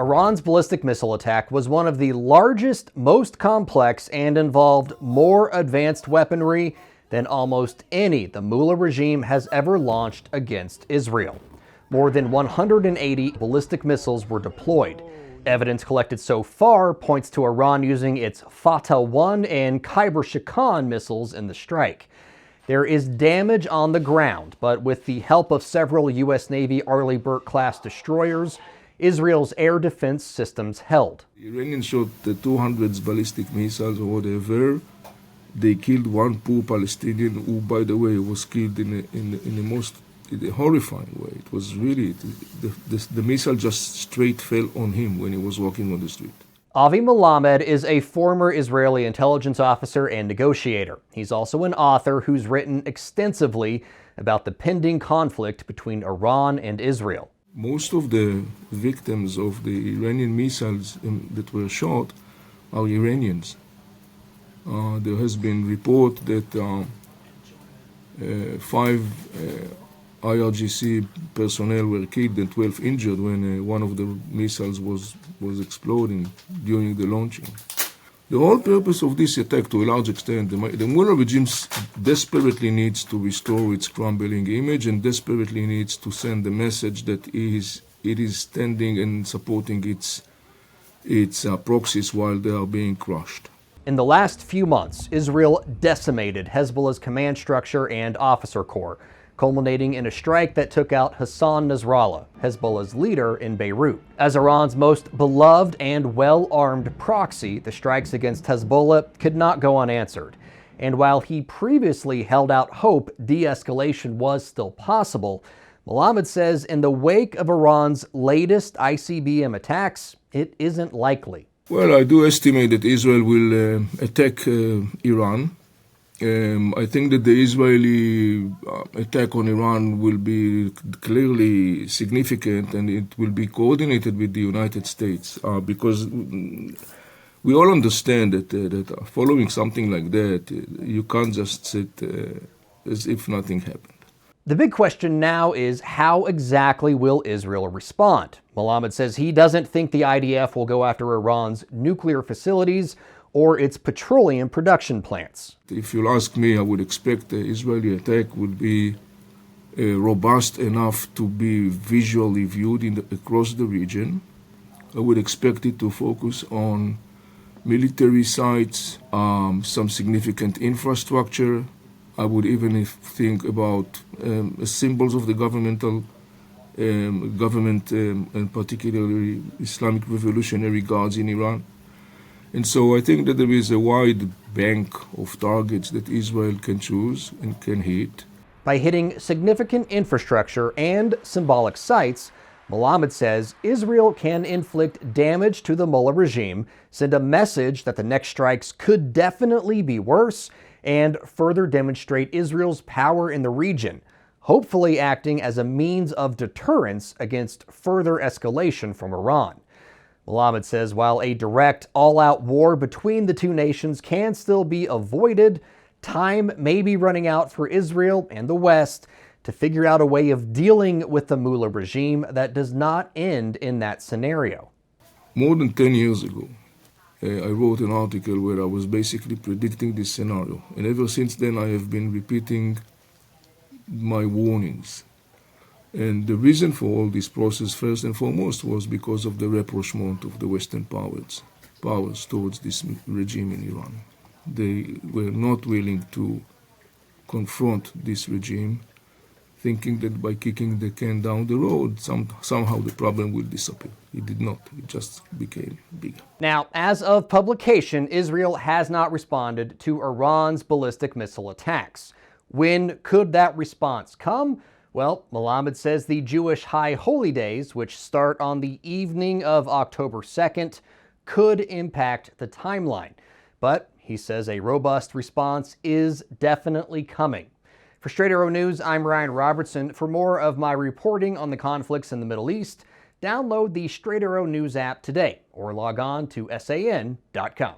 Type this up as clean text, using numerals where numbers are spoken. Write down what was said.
Iran's ballistic missile attack was one of the largest, most complex, and involved more advanced weaponry than almost any the Mullah regime has ever launched against Israel. More than 180 ballistic missiles were deployed. Evidence collected so far points to Iran using its Fattah-1 and Kheybarshekan missiles in the strike. There is damage on the ground, but with the help of several U.S. Navy Arleigh-Burke class destroyers, Israel's air defense systems held. The Iranians shot the 200 ballistic missiles or whatever. They killed one poor Palestinian who, by the way, was killed in a most horrifying way. It was really, the missile just straight fell on him when he was walking on the street. Avi Melamed is a former Israeli intelligence officer and negotiator. He's also an author who's written extensively about the pending conflict between Iran and Israel. Most of the victims of the Iranian missiles that were shot are Iranians. There has been report that 5 IRGC personnel were killed and 12 injured when one of the missiles was exploding during the launching. The whole purpose of this attack, to a large extent, the Mullah regime desperately needs to restore its crumbling image and desperately needs to send the message that it is standing and supporting its proxies while they are being crushed. In the last few months, Israel decimated Hezbollah's command structure and officer corps, culminating in a strike that took out Hassan Nasrallah, Hezbollah's leader in Beirut. As Iran's most beloved and well-armed proxy, the strikes against Hezbollah could not go unanswered. And while he previously held out hope de-escalation was still possible, Melamed says in the wake of Iran's latest ICBM attacks, it isn't likely. Well, I do estimate that Israel will attack Iran. I think that the Israeli attack on Iran will be clearly significant, and it will be coordinated with the United States because we all understand that following something like that, you can't just sit as if nothing happened. The big question now is how exactly will Israel respond? Melamed says he doesn't think the IDF will go after Iran's nuclear facilities or its petroleum production plants. If you'll ask me, I would expect the Israeli attack would be robust enough to be visually viewed across the region. I would expect it to focus on military sites, some significant infrastructure. I would even think about symbols of the government, and particularly Islamic Revolutionary Guards in Iran. And so I think that there is a wide bank of targets that Israel can choose and can hit. By hitting significant infrastructure and symbolic sites, Melamed says Israel can inflict damage to the Mullah regime, send a message that the next strikes could definitely be worse, and further demonstrate Israel's power in the region, hopefully acting as a means of deterrence against further escalation from Iran. Melamed says while a direct, all-out war between the two nations can still be avoided, time may be running out for Israel and the West to figure out a way of dealing with the Mullah regime that does not end in that scenario. More than 10 years ago, I wrote an article where I was basically predicting this scenario. And ever since then, I have been repeating my warnings. And the reason for all this process, first and foremost, was because of the rapprochement of the Western powers towards this regime in Iran. They were not willing to confront this regime, thinking that by kicking the can down the road, somehow the problem will disappear. It did not. It just became bigger. Now, as of publication, Israel has not responded to Iran's ballistic missile attacks. When could that response come? Well, Melamed says the Jewish High Holy Days, which start on the evening of October 2nd, could impact the timeline. But he says a robust response is definitely coming. For Straight Arrow News, I'm Ryan Robertson. For more of my reporting on the conflicts in the Middle East, download the Straight Arrow News app today or log on to san.com.